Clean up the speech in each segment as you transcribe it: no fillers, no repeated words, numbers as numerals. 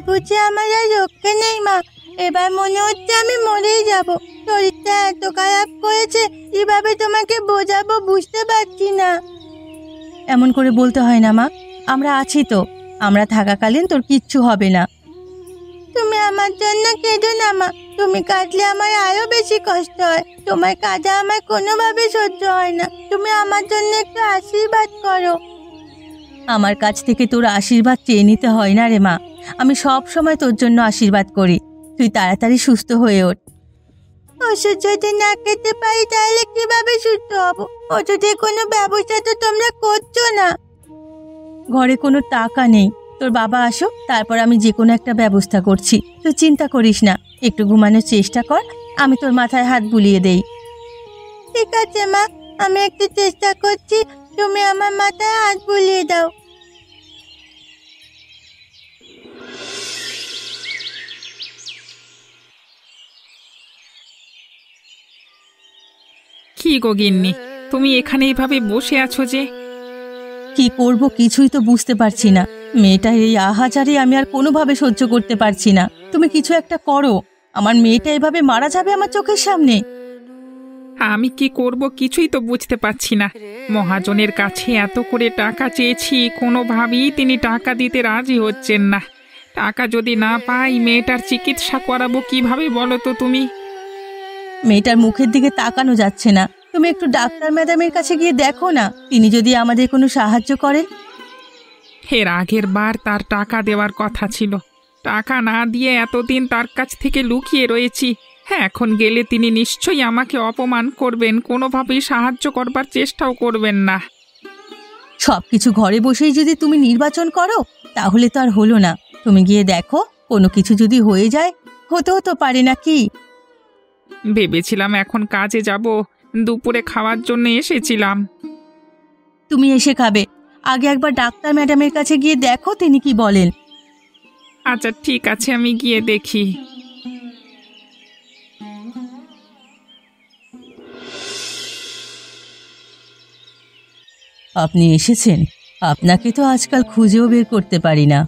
বুঝে আমার আর রক্ষে নেই মা। এবার মনে হচ্ছে আমি মরেই যাব। শরীরটা এত খারাপ করেছে, কিভাবে তোমাকে বোঝাবো বুঝতে পারছি না। এমন করে বলতে হয় না মা, আমরা আছি তো। আমরা থাকাকালীন তোর কিচ্ছু হবে না। তুমি আমার জন্য কেঁদো না মা। তুমি কাঁদলে আমার আরো বেশি কষ্ট হয়। তোমার কাঁদা আমার কোনোভাবে সহ্য হয় না। তুমি আমার জন্য একটু আশীর্বাদ করো। আমার কাছ থেকে তোর আশীর্বাদ চেয়ে নিতে হয় না রে মা। আমি সব সময় তোর জন্য আশীর্বাদ করি। তুই তাড়াতাড়ি সুস্থ হয়ে ওঠ। ওষুধ যদি না খেতে পারি তাহলে কিভাবে সুস্থ হব? ওষুধের কোনো ব্যবস্থা তো তোমরা করছো না। ঘরে কোনো টাকা নেই। তোর বাবা আসো, তারপর আমি যে কোনো একটা ব্যবস্থা করছি। তুই চিন্তা করিস না, একটু ঘুমানোর চেষ্টা কর। আমি তোর মাথায় হাত বুলিয়ে দেই। ঠিক আছে মা, আমি একটু চেষ্টা করছি। তুমি আমার মাথায় হাত বুলিয়ে দাও। কি গো গিন্নি, তুমি এখানে এইভাবে বসে আছো যে? কি করব কিছুই তো বুঝতে পারছি না। মেয়েটার এই আহাজারি আমি আর কোনোভাবে সহ্য করতে পারছি না। তুমি কিছু একটা করো। আমার মেয়েটা এভাবে মারা যাবে আমার চোখের সামনে। আমি কি করব কিছুই তো বুঝতে পারছি না। মহাজনের কাছে এত করে টাকা চেয়েছি, কোনোভাবেই তিনি টাকা দিতে রাজি হচ্ছেন না। টাকা যদি না পাই মেয়েটার চিকিৎসা করাবো কিভাবে বলো তো তুমি? মেয়েটার মুখের দিকে তাকানো যাচ্ছে না। তুমি একটু ডাক্তার ম্যাডামের কাছে গিয়ে দেখো না, তিনি যদি আমাদের কোনো সাহায্য করেন। এর আগের বার তার টাকা দেওয়ার কথা ছিল। টাকা না দিয়ে এতদিন তার কাছ থেকে লুকিয়ে রয়েছি। হ্যাঁ, এখন গেলে তিনি নিশ্চয়ই আমাকে অপমান করবেন, কোনোভাবেই সাহায্য করবার চেষ্টাও করবেন না। সবকিছু ঘরে বসেই যদি তুমি নির্বাচন করো তাহলে তো আর হলো না। তুমি গিয়ে দেখো, কোনো কিছু যদি হয়ে যায়, হতেও তো পারে নাকি। ভেবেছিলাম এখন কাজে যাব, দুপুরে খাওয়ার জন্য এসেছিলাম। তুমি এসে খাবে, আগে একবার ডাক্তার ম্যাডামের কাছে গিয়ে দেখো তিনি কি বলেন। আচ্ছা ঠিক আছে, আমি গিয়ে দেখি। আপনি এসেছেন? আপনাকে তো আজকাল খুঁজেও বের করতে পারি না।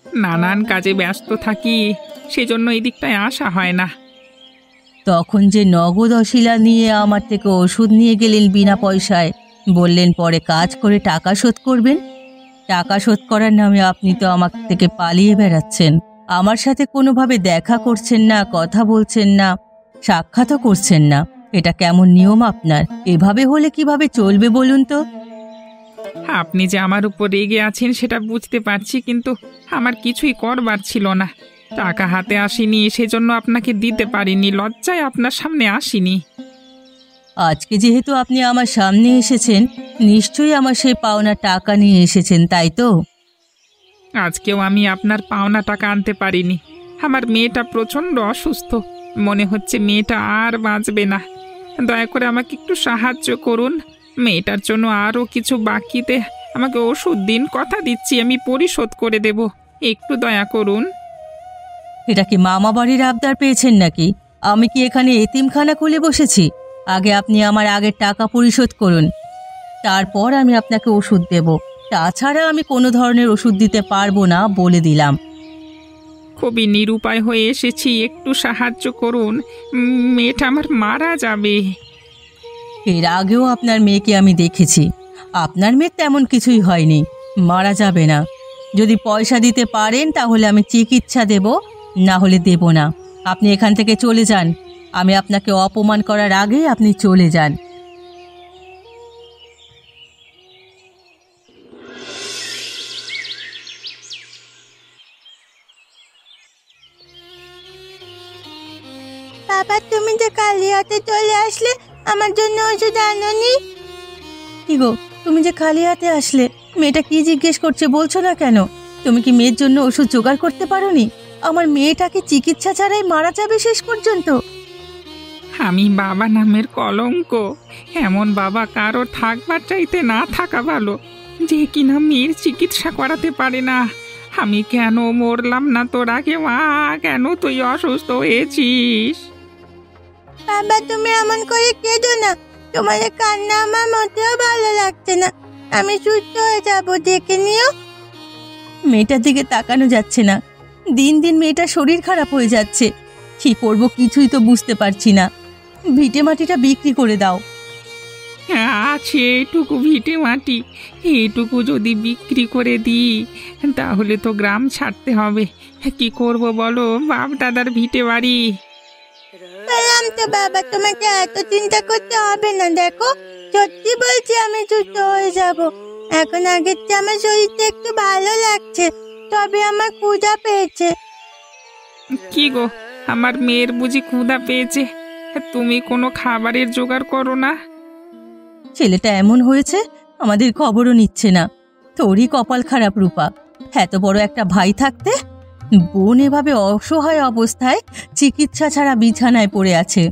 নানান কাজে ব্যস্ত থাকি, সেজন্য এই দিকটায় আসা হয় না। তখন যে নগদ অশিলা নিয়ে আমার থেকে ওষুধ নিয়ে গেলেন বিনা পয়সায়, বললেন পরে কাজ করে টাকা শোধ করবেন। টাকা শোধ করার নামে আপনি তো আমার থেকে পালিয়ে বেড়াচ্ছেন। আমার সাথে কোনোভাবে দেখা করছেন না, কথা বলছেন না, সাক্ষাৎও করছেন না। এটা কেমন নিয়ম আপনার? এভাবে হলে কিভাবে চলবে বলুন তো? আপনি যে আমার উপর রেগে আছেন সেটা বুঝতে পারছি, কিন্তু আমার কিছুই করবার ছিল না। টাকা হাতে আসেনি, সেজন্য আপনাকে দিতে পারিনি, লজ্জায় আপনার সামনে আসিনি। আজকে যেহেতু আপনি আমার সামনে এসেছেন, নিশ্চয়ই আমার সেই পাওনা টাকা নিয়ে এসেছেন, তাই তো? আজকেও আমি আপনার পাওনা টাকা আনতে পারিনি। আমার মেয়েটা প্রচণ্ড অসুস্থ, মনে হচ্ছে মেয়েটা আর বাঁচবে না। দয়া করে আমাকে একটু সাহায্য করুন। মেয়েটার জন্য আরও কিছু বাকিতে আমাকে ওষুধ দিন, কথা দিচ্ছি আমি পরিশোধ করে দেব। একটু দয়া করুন। এটা কি মামা বাড়ির আবদার পেয়েছেন নাকি? আমি কি এখানে এতিমখানা খুলে বসেছি? আগে আপনি আমার আগের টাকা পরিশোধ করুন, তারপর আমি আপনাকে ওষুধ দেব। তাছাড়া আমি কোনো ধরনের ওষুধ দিতে পারবো না বলে দিলাম। খুবই নিরুপায় হয়ে এসেছি, একটু সাহায্য করুন। মেয়েটা আমার মারা যাবে। এর আগেও আপনার মেয়েকে আমি দেখেছি। আপনার মেয়ে তেমন কিছুই হয়নি, মারা যাবে না। যদি পয়সা দিতে পারেন তাহলে আমি চিকিৎসা দেব, না হলে দেব না। আপনি এখান থেকে চলে যান। আমি আপনাকে অপমান করার আগেই আপনি চলে যান। বাবা, তুমি যে খালি হাতে চলে আসলে, আমার জন্য ওষুধ আনোনি? কি গো, তুমি যে খালি হাতে আসলে, মেয়েটা কি জিজ্ঞেস করছে বলছো না কেন? তুমি কি মেয়ের জন্য ওষুধ জোগাড় করতে পারোনি? আমার মেয়েটাকে চিকিৎসা ছাড়াই মারা যাবে শেষ পর্যন্ত। আমি বাবা নামের কলঙ্ক। এমন বাবা কারো থাকবার চাইতে না থাকা ভালো, যে কিনা মেয়ের চিকিৎসা করাতে পারে না। আমি কেন মরলাম না তোর আগে? মা, কেন তুই অসুস্থ হয়েছিস? বাবা, তুমি এমন করে কেঁদো না। তোমার কান্না আমার মোটেও ভালো লাগছে না। আমি সুস্থ হয়ে যাব, দেখে নিও। মেয়েটার দিকে তাকানো যাচ্ছে না। দিন দিন মেয়েটার শরীর খারাপ হয়ে যাচ্ছে। কি করব কিছুই তো বুঝতে পারছি না। ভিটে মাটিটা বিক্রি করে দাও। আছে এইটুকু ভিটে মাটি, এইটুকু যদি বিক্রি করে দিই তাহলে তো গ্রাম ছাড়তে হবে। কি করব বলো, বাপ দাদার ভিটে বাড়ি। বললাম তো বাবা, তোমাকে এত চিন্তা করতে হবে না। দেখো, সত্যি বলছি আমি সুস্থ হয়ে যাব। এখন আগের চেয়ে আমার শরীরটা একটু ভালো লাগছে, তবে আমার ক্ষুধা পেয়েছে। কি গো, আমার মেয়ের বুঝি ক্ষুধা পেয়েছে? তুমি কোনো খাবারের জোগাড় করো না? ছেলেটা এমন হয়েছে, আমাদের খবরও নিচ্ছে না। তোরই কপাল খারাপ রূপা, এত বড় একটা ভাই থাকতে বোন এভাবে অসহায় অবস্থায় চিকিৎসা ছাড়া বিছানায় পড়ে আছে।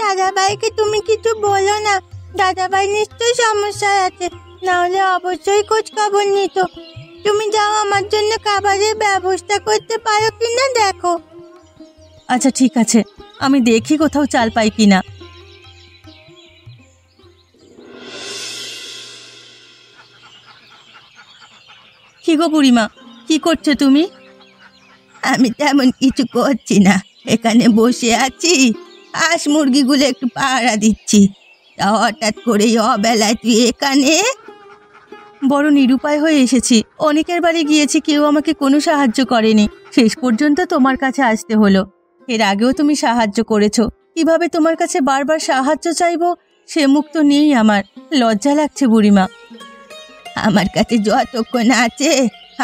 দাদাভাইকে তুমি কিছু বলো না, দাদাভাই নিশ্চয়ই সমস্যায় আছে, না হলে অবশ্যই খোঁজ খবর নিত। তুমি যাও, আমার জন্য খাবারের ব্যবস্থা করতে পারো কিনা দেখো। আচ্ছা ঠিক আছে, আমি দেখি কোথাও চাল পাই কিনা। কি গো বুড়িমা, কি করছো তুমি? আমি তেমন কিছু করছি না, এখানে বসে আছি, হাঁস মুরগিগুলো একটু পাহারা দিচ্ছি। তা হঠাৎ করেই অবেলায় তুই এখানে? বড় নিরুপায় হয়ে এসেছি, অনেকের বাড়ি গিয়েছি, কেউ আমাকে কোনো সাহায্য করেনি। শেষ পর্যন্ত তোমার কাছে আসতে হলো। এর আগেও তুমি সাহায্য করেছো, কিভাবে তোমার কাছে বারবার সাহায্য চাইবো সে মুখ তো নেই আমার। লজ্জা লাগছে বুড়িমা। আমার কাছে যতক্ষণ আছে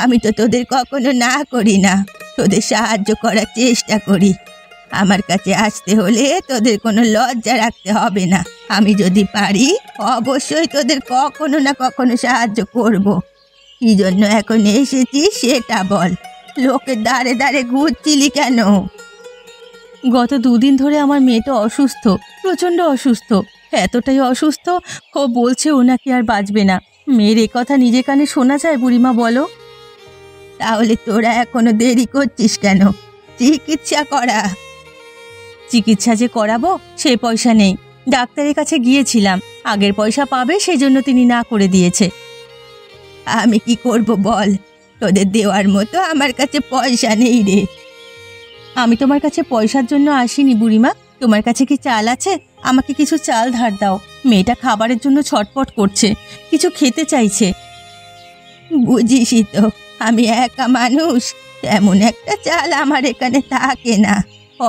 আমি তো তোদের কখনো না করি না, তোদের সাহায্য করার চেষ্টা করি। আমার কাছে আসতে হলে তোদের কোনো লজ্জা রাখতে হবে না। আমি যদি পারি অবশ্যই তোদের কখনো না কখনো সাহায্য করব। কি জন্য এখন এসেছিস সেটা বল, লোকের দাঁড়ে দাঁড়ে ঘুরছিলি কেন? গত 2 দিন ধরে আমার মেয়েটা অসুস্থ, প্রচণ্ড অসুস্থ। এতটাই অসুস্থ, ও বলছে ও নাকি আর বাঁচবে না। মেয়ের এ কথা নিজে কানে শোনা যায় বুড়িমা, বলো? তাহলে তোরা এখনো দেরি করছিস কেন? চিকিৎসা করা। চিকিৎসা যে করাবো সে পয়সা নেই। ডাক্তারের কাছে গিয়েছিলাম, আগের পয়সা পাবে সেই জন্য তিনি না করে দিয়েছে। আমি কি করব বল, তোদের দেওয়ার মতো আমার কাছে পয়সা নেই রে। আমি তোমার কাছে পয়সার জন্য আসিনি বুড়িমা। তোমার কাছে কি চাল আছে? আমাকে কিছু চাল ধার দাও। মেয়েটা খাবারের জন্য ছটপট করছে, কিছু খেতে চাইছে। বুঝিসই তো আমি একা মানুষ, তেমন একটা চাল আমার এখানে থাকে না,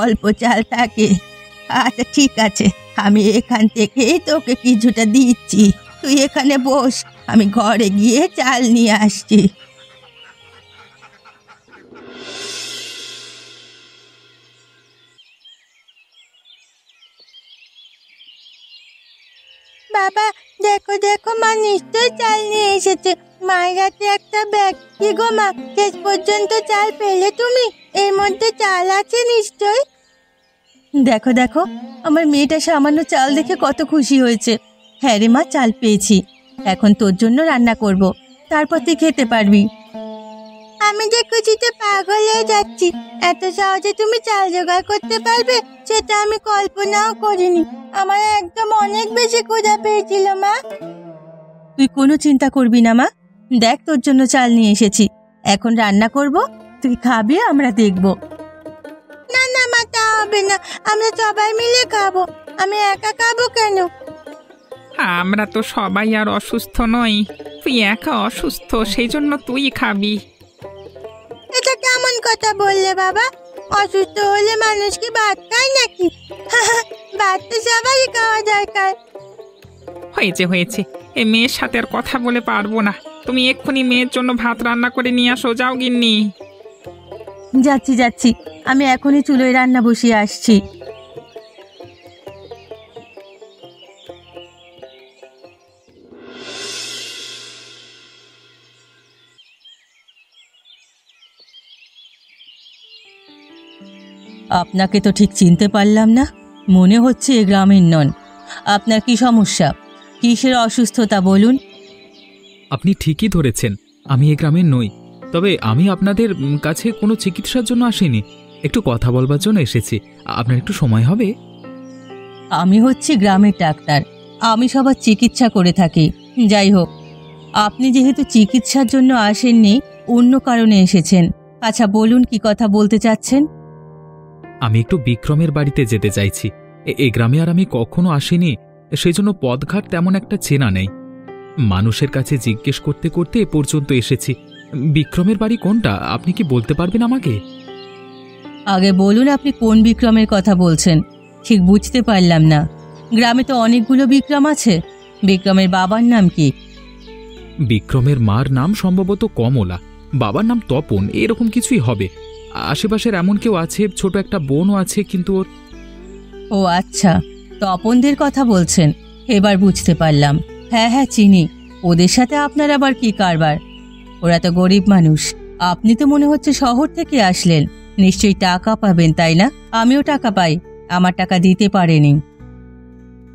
অল্প চাল থাকে। আচ্ছা ঠিক আছে, আমি এখান থেকেই তোকে কিছুটা দিচ্ছি, তুই এখানে বস, আমি ঘরে গিয়ে চাল নিয়ে আসছি। বাবা দেখো দেখো, মা নিশ্চয়ই চাল নিয়ে এসেছে। মায়ের হাতে একটা ব্যাগ। কি গো মা, শেষ পর্যন্ত চাল পেলে তুমি? এর মধ্যে চাল আছে নিশ্চয়। দেখো দেখো, আমার মেয়েটা সামান্য চাল দেখে কত খুশি হয়েছে। হ্যাঁ রে মা, চাল পেয়েছি, এখন তোর জন্য রান্না করব, তারপর তুই খেতে পারবি। আমি যে খুশিতে পাগল হয়ে যাচ্ছি। এত সহজে তুমি চাল জোগাড় করতে পারবে সেটা আমি কল্পনাও করিনি। আমার একদম অনেক বেশি ক্ষুধা পেয়েছিল মা। তুই কোনো চিন্তা করবি না মা, দেখ তোর জন্য চাল নিয়ে এসেছি, এখন রান্না করব, তুই খাবি, আমরা দেখব। না না মা, তা হবে না, আমরা সবাই মিলে খাবো। আমি একা খাবো কেন? আমরা তো সবাই আর অসুস্থ নই, তুই একা অসুস্থ, সেই জন্য তুই খাবি। এটা কেমন কথা বললে বাবা? অসুস্থ হলে মানুষ কি ভাত খায় নাকি? ভাত তো সবাই খাওয়া দরকার। হয়েছে হয়েছে, এ মেয়ের সাথে আর কথা বলে পারবো না। তুমি এক্ষুনি মেয়ের জন্য ভাত রান্না করে নিয়ে আসো, যাও গিন্নি। যাচ্ছি যাচ্ছি, আমি এখনই চুলোয় রান্না বসিয়ে আসছি। আপনাকে তো ঠিক চিনতে পারলাম না, মনে হচ্ছে এ গ্রামের নন। আপনার কি সমস্যা, কিসের অসুস্থতা বলুন? আপনি ঠিকই ধরেছেন, আমি এ গ্রামের নই। তবে আমি আপনাদের কাছে কোনো চিকিৎসার জন্য আসিনি, একটু কথা বলবার জন্য এসেছি। আপনার একটু সময় হবে? আমি হচ্ছি গ্রামের ডাক্তার, আমি সবার চিকিৎসা করে থাকি। যাই হোক, আপনি যেহেতু চিকিৎসার জন্য আসেননি, অন্য কারণে এসেছেন, আচ্ছা বলুন, কি কথা বলতে চাচ্ছেন? আমি একটু বিক্রমের বাড়িতে যেতে চাইছি। এ গ্রামে আর আমি কখনো আসিনি, সেই জন্য পথঘাট তেমন একটা চেনা নেই। মানুষের কাছে জিজ্ঞেস করতে করতে এ পর্যন্ত এসেছি। বিক্রমের বাড়ি কোনটা আপনি কি বলতে পারবেন আমাকে? আগে বলুন, আপনি কোন বিক্রমের কথা বলছেন? ঠিক বুঝতে পারলাম না। গ্রামে তো অনেকগুলো বিক্রম আছে। বিক্রমের বাবার নাম কি? বিক্রমের মার নাম সম্ভবত কমলা, বাবার নাম তপন, এরকম কিছুই হবে। আশেপাশের এমন কেউ আছে, ছোট একটা বোনও আছে, কিন্তু ওর... ও আচ্ছা, তপনদের কথা বলছেন। এবার বুঝতে পারলাম। হ্যাঁ হ্যাঁ, চিনি। ওদের সাথে আপনার আবার কি কারবার? ওরা তো গরিব মানুষ। আপনি তো মনে হচ্ছে শহর থেকে আসলেন, নিশ্চয়ই টাকা পাবেন, তাই না? আমিও টাকা পাই, আমার টাকা দিতে পারেনি।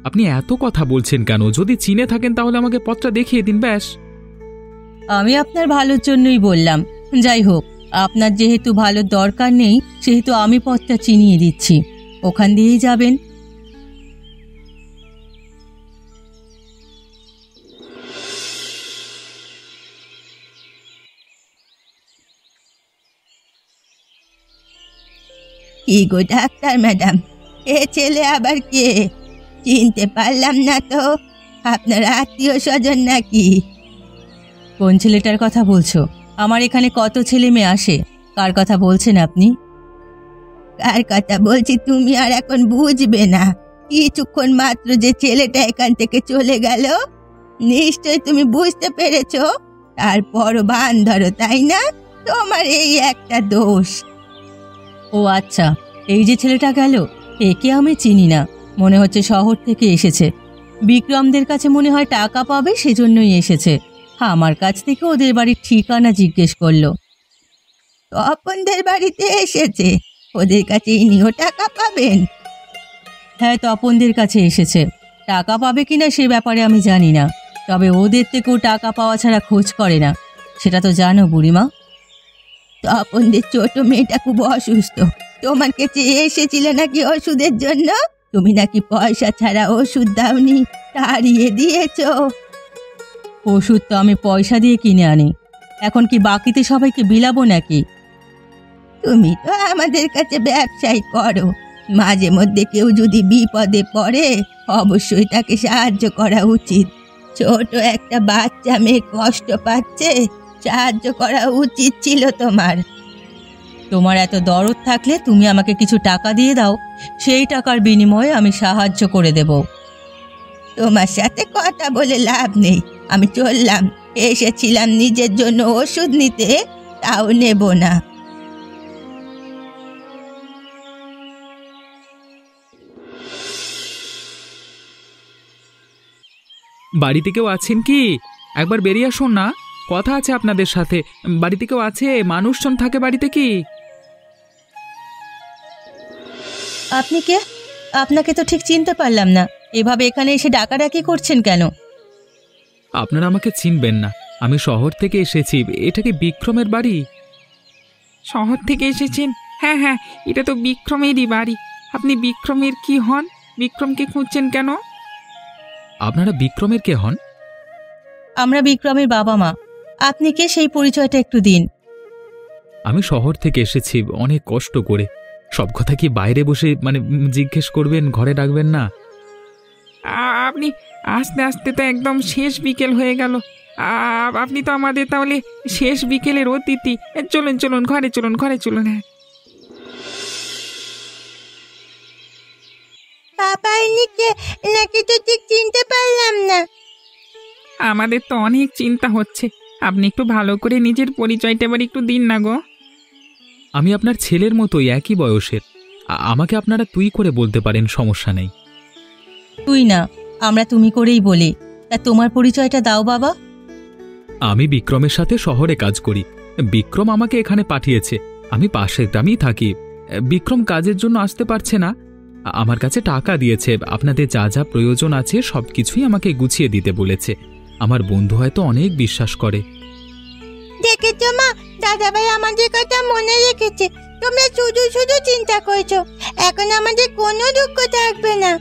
আপনি এত কথা বলছেন কেন? যদি চিনে থাকেন তাহলে আমাকে পথটা দেখিয়ে দিন ব্যাস। আমি আপনার ভালোর জন্যই বললাম। যাই হোক, আপনার যেহেতু ভালো দরকার নেই, সেহেতু আমি পথটা চিনিয়ে দিচ্ছি। ওখান দিয়েই যাবেন। কি গো ডাক্তার ম্যাডাম, এ ছেলে আবার কে? চিনতে পারলাম না তো। আপনার আত্মীয় স্বজন নাকি? কোন ছেলেটার কথা বলছো? আমার এখানে কত ছেলে মেয়ে আসে। কার কথা বলছেন আপনি? কার কথা বলছি তুমি আর এখন বুঝবে না? কিছুক্ষণ মাত্র যে ছেলেটা এখান থেকে চলে গেল, নিশ্চয় তুমি বুঝতে পেরেছো। তারপর ভান ধরো, তাই না? তোমার এই একটা দোষ। ও আচ্ছা, এই যে ছেলেটা গেল, একে আমি চিনি না। মনে হচ্ছে শহর থেকে এসেছে। বিক্রমদের কাছে মনে হয় টাকা পাবে, সেজন্যই এসেছে। আমার কাছ থেকে ওদের বাড়ির ঠিকানা জিজ্ঞেস করলো। তপনদের বাড়িতে এসেছে? ওদের কাছে ইনিও টাকা পাবেন? হ্যাঁ, তপনদের কাছে এসেছে। টাকা পাবে কিনা সে ব্যাপারে আমি জানি না, তবে ওদের থেকেও টাকা পাওয়া ছাড়া খোঁজ করে না, সেটা তো জানো বুড়িমা। তপনদের ছোট মেয়েটা খুব অসুস্থ। তোমার কাছে এসেছিল নাকি ওষুধের জন্য? তুমি নাকি পয়সা ছাড়া ওষুধ দাওনি, তাড়িয়ে দিয়েছো। ওষুধ তো আমি পয়সা দিয়ে কিনে আনি। এখন কি বাকিতে সবাইকে বিলাবো নাকি? তুমি তো আমাদের কাছে ব্যবসায় করো। মাঝে মধ্যে কেউ যদি বিপদে পড়ে, অবশ্যই তাকে সাহায্য করা উচিত। ছোট একটা বাচ্চা মেয়ে কষ্ট পাচ্ছে, সাহায্য করা উচিত ছিল তোমার। তোমার এত দরদ থাকলে তুমি আমাকে কিছু টাকা দিয়ে দাও, সেই টাকার বিনিময়ে আমি সাহায্য করে দেব। তোমার সাথে কথা বলে লাভ নেই, আমি চললাম। এসেছিলাম নিজের জন্য ওষুধ নিতে, তাও নেব না। বাড়িতে কেউ আছেন কি? একবার বেরিয়ে আসুন না, কথা আছে আপনাদের সাথে। বাড়িতে কেউ আছে? মানুষজন থাকে বাড়িতে কি? আপনি কে? আপনাকে তো ঠিক চিনতে পারলাম না। এভাবে এখানে এসে ডাকাডাকি করছেন কেন? আপনারা আমাকে চিনবেন না, আমি শহর থেকে এসেছি। এটা কি বিক্রমের বাড়ি? শহর থেকে এসেছেন? হ্যাঁ হ্যাঁ, এটা তো বিক্রমেরই বাড়ি। আপনি বিক্রমের কি হন? বিক্রমকে খুঁজছেন কেন? আপনারা বিক্রমের কে হন? আমরা বিক্রমের বাবা মা। আপনি কে, সেই পরিচয়টা একটু দিন। আমি শহর থেকে এসেছি অনেক কষ্ট করে। সব কথা কি বাইরে বসে জিজ্ঞেস করবেন, ঘরে ডাকবেন না? আপনি আস্তে আস্তে তো একদম শেষ বিকেল হয়ে গেল। আপনি তো আমাদের তাহলে শেষ বিকেলের অতিথি। চলুন চলুন, ঘরে চলুন, ঘরে চলুন। হ্যাঁ, বাবা ইনিকে নাকি তো ঠিক চিনতে পারলাম না। আমাদের তো অনেক চিন্তা হচ্ছে। আপনি একটু ভালো করে নিজের পরিচয়টা এবার একটু দিন না গো। আমি আপনার ছেলের মতোই, একই বয়সের। আমাকে আপনারা তুই করে বলতে পারেন, সমস্যা নেই। তুই না, আমরা তুমি করেই বলি। তা তোমার পরিচয়টা দাও বাবা। আমি বিক্রমের সাথে শহরে কাজ করি। বিক্রম আমাকে এখানে পাঠিয়েছে। আমি পাশের গ্রামেই থাকি। বিক্রম কাজের জন্য আসতে পারছে না, আমার কাছে টাকা দিয়েছে। আপনাদের যা যা প্রয়োজন আছে সবকিছুই আমাকে গুছিয়ে দিতে বলেছে। আমার বন্ধু হয়তো অনেক বিশ্বাস করে। দেখেছো মা, দাদাভাই আমাদের কথা মনে রেখেছে। তোমরা শুধু শুধু চিন্তা করছো, এখন আমাদের কোনো দুঃখ থাকবে না।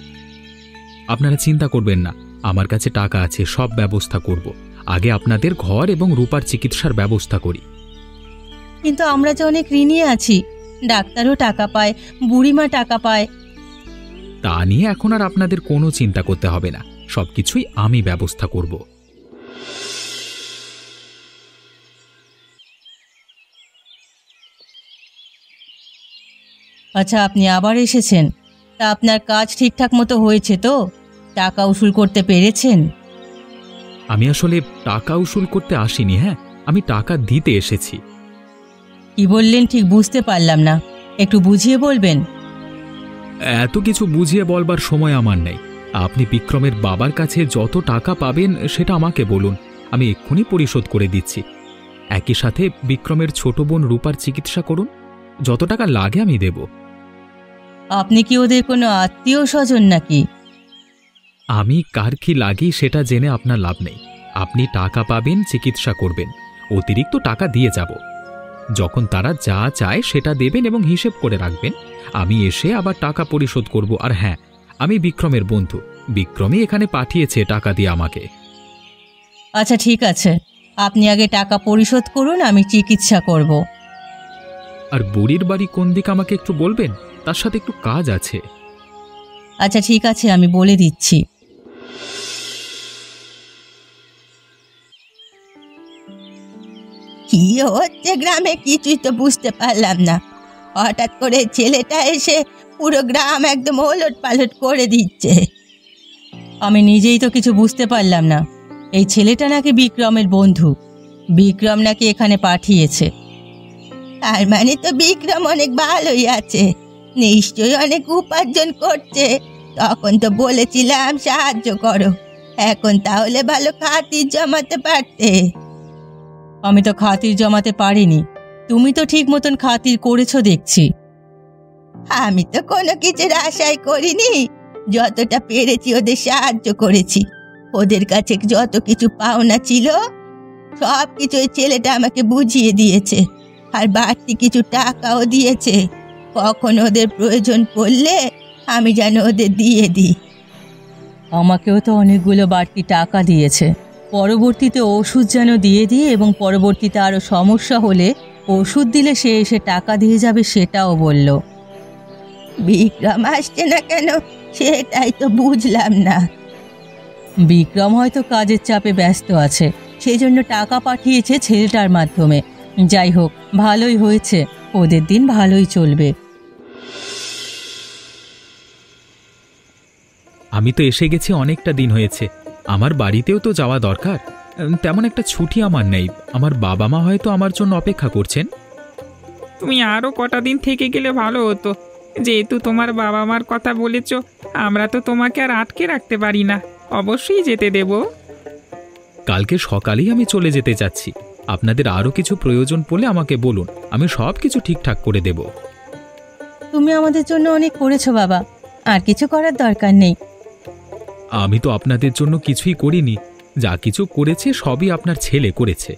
আপনারা চিন্তা করবেন না, আমার কাছে টাকা আছে, সব ব্যবস্থা করব। আগে আপনাদের ঘর এবং রূপার চিকিৎসার ব্যবস্থা করি। কিন্তু আমরা যে অনেক ঋণী আছি। ডাক্তারও টাকা পায়, বুড়িমা টাকা পায়। তা নিয়ে এখন আর আপনাদের কোনো চিন্তা করতে হবে না, সবকিছুই আমি ব্যবস্থা করব। আচ্ছা, আপনি আবার এসেছেন। তা আপনার কাজ ঠিকঠাক মতো হয়েছে তো? টাকা উসুল করতে পেরেছেন? আমি আসলে টাকা উসুল করতে আসিনি, হ্যাঁ, আমি টাকা দিতে এসেছি। কি বললেন ঠিক বুঝতে পারলাম না, একটু বুঝিয়ে বলবেন? এত কিছু বুঝিয়ে বলবার সময় আমার নেই। আপনি বিক্রমের বাবার কাছে যত টাকা পাবেন সেটা আমাকে বলুন, আমি এক্ষুনি পরিশোধ করে দিচ্ছি। একই সাথে বিক্রমের ছোট বোন রূপার চিকিৎসা করুন, যত টাকা লাগে আমি দেব। আপনি কি ওদের কোনো আত্মীয় স্বজন নাকি? আমি কার কি লাগি সেটা জেনে আপনার লাভ নেই। আপনি টাকা পাবেন, চিকিৎসা করবেন, অতিরিক্ত টাকা দিয়ে যাব। যখন তারা যা চায় সেটা দেবেন এবং হিসেব করে রাখবেন। আমি এসে আবার টাকা পরিশোধ করব। আর হ্যাঁ, আমি বিক্রমের বন্ধু, বিক্রমই এখানে পাঠিয়েছে টাকা দিয়ে আমাকে। আচ্ছা ঠিক আছে, আপনি আগে টাকা পরিশোধ করুন, আমি চিকিৎসা করব। আর বুড়ির বাড়ি কোন দিকে আমাকে একটু বলবেন, তার সাথে একটু কাজ আছে। আচ্ছা ঠিক আছে, আমি বলে দিচ্ছি। কি হচ্ছে গ্রামে কিছুই তো বুঝতে পারলাম না। হঠাৎ করে ছেলেটা এসে পুরো গ্রাম একদম ওলট পালট করে দিচ্ছে। আমি নিজেই তো কিছু বুঝতে পারলাম না। এই ছেলেটা নাকি বিক্রমের বন্ধু, বিক্রম নাকি এখানে পাঠিয়েছে। তার মানে তো বিক্রম অনেক ভালোই আছে, নিশ্চয়ই অনেক উপার্জন করছে। তখন তো বলেছিলাম সাহায্য করো, এখন তাহলে ভালো খাতির জমাতে পারতে। আমি তো খাতির জমাতে পারিনি, তুমি তো ঠিক মতন খাতির করেছো দেখছি। আমি তো কোনো কিছুর আশাই করিনি, যতটা পেরেছি ওদের সাহায্য করেছি। ওদের কাছে যত কিছু পাওনা ছিল সব কিছু ওই ছেলেটা আমাকে বুঝিয়ে দিয়েছে, আর বাড়তি কিছু টাকাও দিয়েছে। কখন ওদের প্রয়োজন পড়লে আমি যেন ওদের দিয়ে দিই। আমাকেও তো অনেকগুলো বাড়তি টাকা দিয়েছে, পরবর্তীতে ওষুধ যেন দিয়ে দিই, এবং পরবর্তীতে আরও সমস্যা হলে ওষুধ দিলে সে এসে টাকা দিয়ে যাবে সেটাও বলল। বিক্রম আসছে না কেন সেটাই তো বুঝলাম না। বিক্রম হয়তো কাজের চাপে ব্যস্ত আছে, সেই জন্য টাকা পাঠিয়েছে ছেলেটার মাধ্যমে। যাই হোক, ভালোই হয়েছে, ওদের দিন ভালোই চলবে। আমি তো এসে গেছি, অনেকটা দিন হয়েছে। আমার বাড়িতেও তো যাওয়া দরকার। তেমন একটা ছুটি আমার নেই। আমার বাবা মা হয়তো আমার জন্য অপেক্ষা করছেন। তুমি আরও কটা দিন থেকে গেলে ভালো হতো। যেহেতু তোমার বাবা মার কথা বলেছ, আমরা তো তোমাকে আর আটকে রাখতে পারি না, অবশ্যই যেতে দেব। কালকে সকালেই আমি চলে যেতে চাচ্ছি। আপনাদের আরও কিছু প্রয়োজন পড়লে আমাকে বলুন, আমি সব কিছু ঠিকঠাক করে দেব। তুমি আমাদের জন্য অনেক করেছো বাবা, আর কিছু করার দরকার নেই। আমি তো আপনাদের জন্য কিছুই করিনি, যা কিছু করেছে সবই আপনার ছেলে করেছে।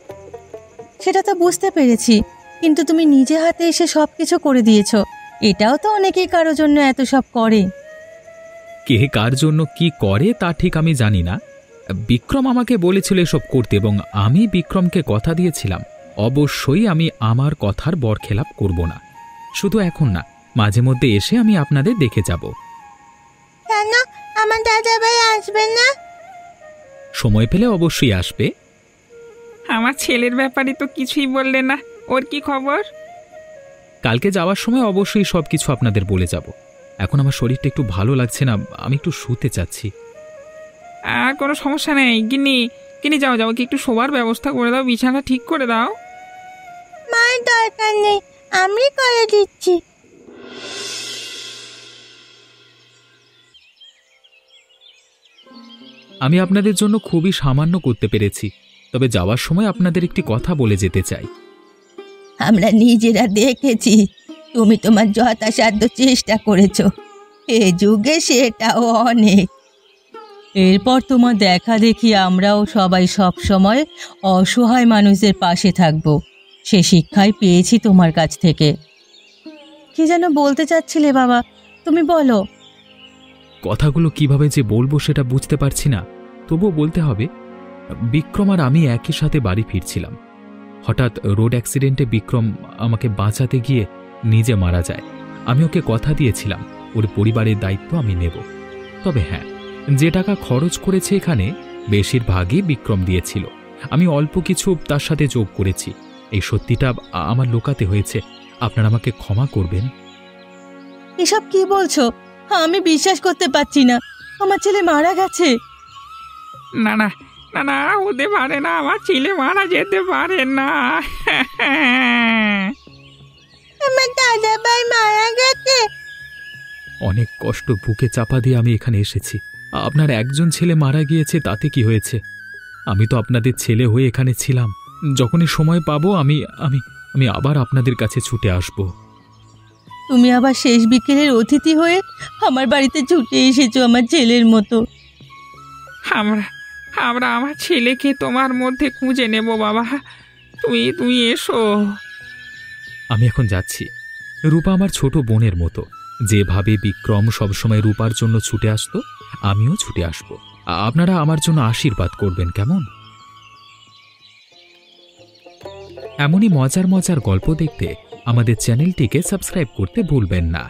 সেটা তো বুঝতে পেরেছি, কিন্তু তুমি নিজে হাতে এসে সব কিছু করে দিয়েছো। এটাও তো অনেকেই কারোর জন্য এত সব করে। কে কার জন্য কি করে তা ঠিক আমি জানি না। বিক্রম আমাকে বলেছিল এসব করতে, এবং আমি বিক্রমকে কথা দিয়েছিলাম অবশ্যই আমি আমার কথার বরখেলাপ করব না। শুধু এখন না, মাঝে মধ্যে এসে আমি আপনাদের দেখে যাব। কেন আমার দাদা ভাই আসবেন না? সময় পেলে অবশ্যই আসবে। আমার ছেলের ব্যাপারে তো কিছুই বললে না, ওর কি খবর? কালকে যাওয়ার সময় অবশ্যই সব কিছু আপনাদের বলে যাব। এখন আমার শরীরটা একটু ভালো লাগছে না, আমি একটু শুতে চাচ্ছি। আর কোনো সমস্যা নেই গিন্নি, গিন্নি যাও যাও, কি একটু শোবার ব্যবস্থা করে দাও, বিছানা ঠিক করে দাও। মার দরকার নেই, আমি করে দিচ্ছি। আমি আপনাদের জন্য খুবই সামান্য করতে পেরেছি, তবে যাওয়ার সময় আপনাদের একটি কথা বলে যেতে চাই। আমরা নিজেরা দেখেছি তুমি তোমার যথাসাধ্য চেষ্টা করেছো, এ যুগে সেটাও অনেক। এরপর তোমার দেখা দেখি আমরাও সবাই সব সময় অসহায় মানুষদের পাশে থাকব, সে শিক্ষাই পেয়েছি তোমার কাছ থেকে। কি যেন বলতে চাচ্ছিলে বাবা, তুমি বলো। কথাগুলো কিভাবে যে বলবো সেটা বুঝতে পারছি না, তবুও বলতে হবে। বিক্রম আর আমি একই সাথে বাড়ি ফিরছিলাম। হঠাৎ রোড অ্যাক্সিডেন্টে বিক্রম আমাকে বাঁচাতে গিয়ে নিজে মারা যায়। আমি ওকে কথা দিয়েছিলাম ওর পরিবারের দায়িত্ব আমি নেব। তবে হ্যাঁ, যে টাকা খরচ করেছে এখানে বেশিরভাগই বিক্রম দিয়েছিল। আমি অল্প কিছু তার সাথে যোগ করেছি। এই সত্যিটা আমার লুকাতে হয়েছে। আপনারা আমাকে ক্ষমা করবেন। এসব কি বলছো? আমি বিশ্বাস করতে পারছি না, আমার ছেলে মারা গেছে। না না না না, হতে পারে না, আমার ছেলে মারা যেতে পারে না। আমার দাদা ভাই মারা গেছে। অনেক কষ্ট বুকে চাপা দিয়ে আমি এখানে এসেছি। আপনার একজন ছেলে মারা গিয়েছে, তাতে কি হয়েছে? আমি তো আপনাদের ছেলে হয়ে এখানে ছিলাম। যখনই সময় পাবো আমি আমি আমি আবার আপনাদের কাছে ছুটে আসব। তুমি আবার শেষ বিকেলের অতিথি হয়ে আমার বাড়িতে ছুটে এসেছো আমার ছেলের মতো। আমরা আমরা আমার ছেলেকে তোমার মধ্যে খুঁজে নেব বাবা। তুমি তুমি এসো। আমি এখন যাচ্ছি। রূপা আমার ছোট বোনের মতো। যেভাবে বিক্রম সবসময় রূপার জন্য ছুটে আসতো, আমিও ছুটে আসব। আপনারা আমার জন্য আশীর্বাদ করবেন, কেমন? এমনই মজার মজার গল্প দেখতে আমাদের চ্যানেলটিকে সাবস্ক্রাইব করতে ভুলবেন না।